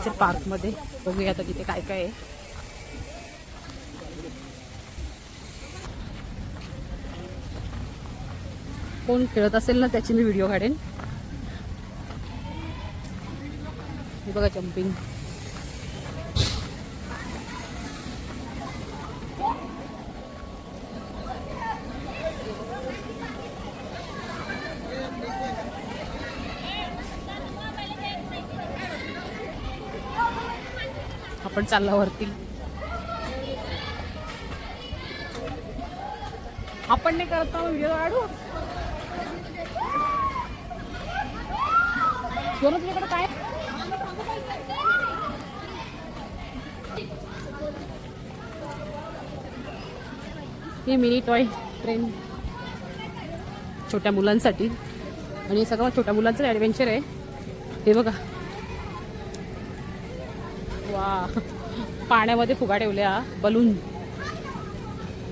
Adventure पार्कमध्ये. बघूया आता तिथे काय काय आहे. कोण खेळत असेल ना त्याची मी व्हिडिओ काढेन. हे बघा जम्पिंग. आपण चालला वरती. आपण नाही करता व्हिडिओ काढू. तुझ्याकडे काय हे मिनी टॉय ट्रेन छोट्या मुलांसाठी. आणि सगळं छोट्या मुलांचं ॲडव्हेंचर आहे. हे बघा वा, पाण्यामध्ये फुगा ठेवल्या.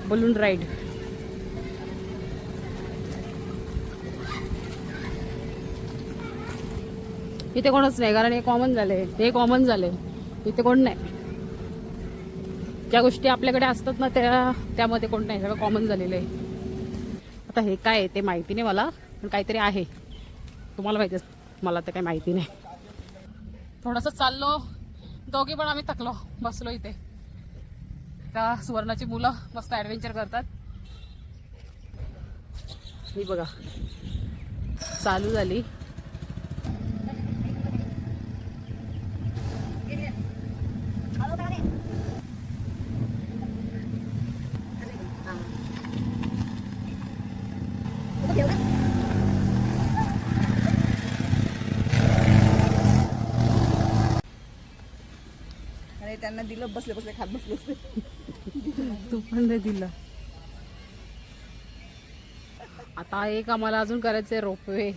Balloon ride. इथे कोणच नाही कारण हे कॉमन झाले. इथे कोण नाही. ज्या गोष्टी आपल्याकडे असतात ना त्यामध्ये कोण नाही. सगळं कॉमन झालेलं आहे. आता हे काय आहे ते माहिती नाही मला, पण काहीतरी आहे. तुम्हाला माहिती मला तर काही माहिती नाही. थोडंसं चाललो दोघे पण आम्ही थकलो. बसलो इथे. त्या सुवर्णाची मुलं मस्त ॲडव्हेंचर करतात. ही बघा चालू झाली. त्यांना दिलं, बसले बसले खात बसले. तू पण नाही दिला. आता एक आम्हाला अजून करायचंय रोपवे.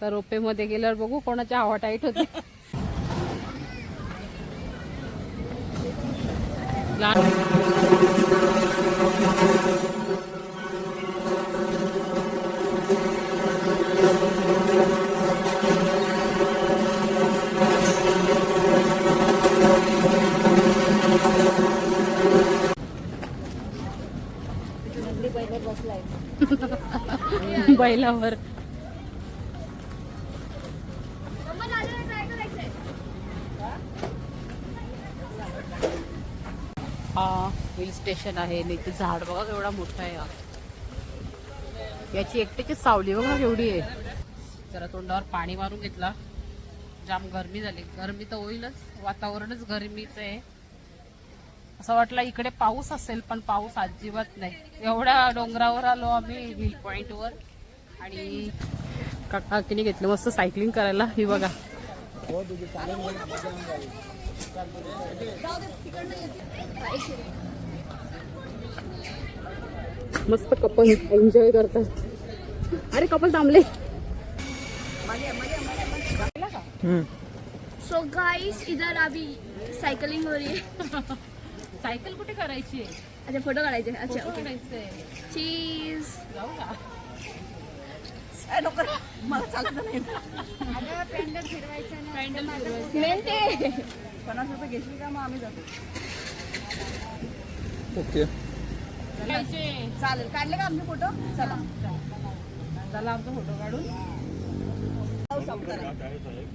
तर रोपवे मध्ये गेल्यावर बघू कोणाची हवा टाईट होते. बैलावर हा हिल स्टेशन आहे. इथे झाड बघा एवढा मोठा आहे. याची एकट्याची सावली बघा एवढी आहे. जरा तोंडावर पाणी मारून घेतला. जाम गरमी झाली. गरमी तर होईलच, वातावरणच गरमीच आहे. असं वाटलं इकडे पाऊस असेल पण पाऊस अजिबात नाही. एवढ्या डोंगरावर आलो आम्ही हिल पॉइंट वर. आणि काकीने घेतलं मस्त सायकलिंग करायला. ही बघा मस्त कपल एन्जॉय करतात. अरे कपल थांबले. सो गाइस इधर अभी साइकिलिंग हो रही है. सायकल कुठे करायची आहे? अच्छा फोटो काढायचे. अच्छा फोटो ओके. काढायचंय. चीज. जाऊ का? मला चालत नाही. पॅन्डल फिरवायचं. मेन ते 50 रुपये घेतली का मग आम्ही जातो. ओके चालेल. काढले का आमचे फोटो? चला चला आमचा फोटो काढून.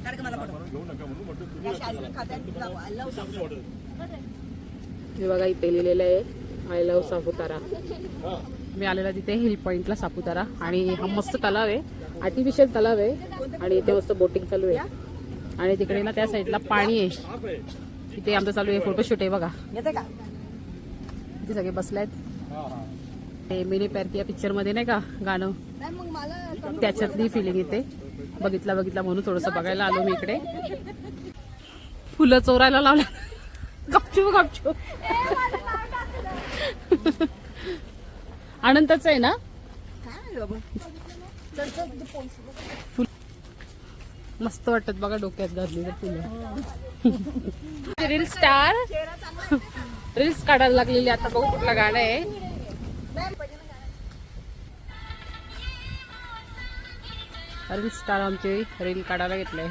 काढ का मला फोटो. हे बघा इथे लिहिलेलं आहे आय लव्ह सापुतारा. मी आलेला तिथे हिल पॉइंटला सापुतारा. आणि हा मस्त तलाव आहे. आर्टिफिशियल तलाव आहे. आणि इथे मस्त बोटिंग चालू आहे. आणि तिकडे ना त्या साईडला पाणी आहे. तिथे आमचं चालू आहे फोटोशूट आहे बघा. येते का? इथे सगळे बसलेत. ते मिनी पॅरकी या पिक्चर मध्ये नाही का गाणं, मग मला त्याच्यातली फिलिंग येते. बघितला म्हणून थोडस बघायला आलो मी इकडे. फुलं चोरायला लावल्या. गपचूप अनंतच आहे ना. मस्त वाटत बघा डोक्यात घातली फुलं. रील्स काढायला लागलेली. आता बघू कुठलं गाणं आहे. रील स्टार आमचे रील काढायला घेतलंय.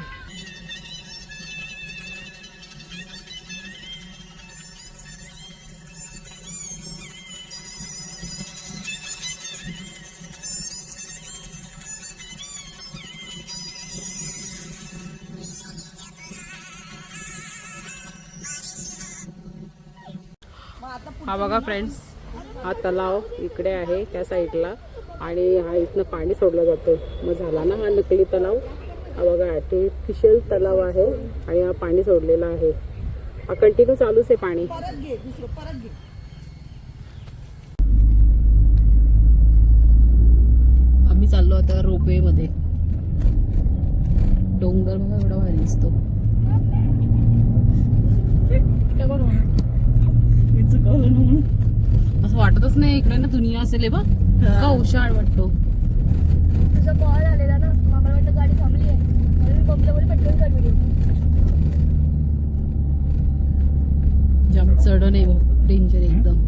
हा बघा फ्रेंड्स, हा तलाव इकडे आहे त्या साईडला आणि हा इथनं पाणी सोडलं जातं. मग झाला ना हा नकली तलाव. हा बघा आर्टिफिशियल तलाव आहे आणि हा पाणी सोडलेला आहे. हा कंटिन्यू चालूच आहे पाणी. परत घे दुसरं, परत घे. आम्ही चाललो आता रोपवे मध्ये. डोंगर बघा एवढा भारी दिसतो. असं वाटतच नाही इकडे ना दुनिया असेल बघ. का उशाळ वाटतो. तुझा कॉल आलेला ना, मला वाटलं गाडी थांबली आहे म्हणून मी बघलं बोल पेट्रोल कमी. जाम चढ नाही बघ, डेंजर एकदम.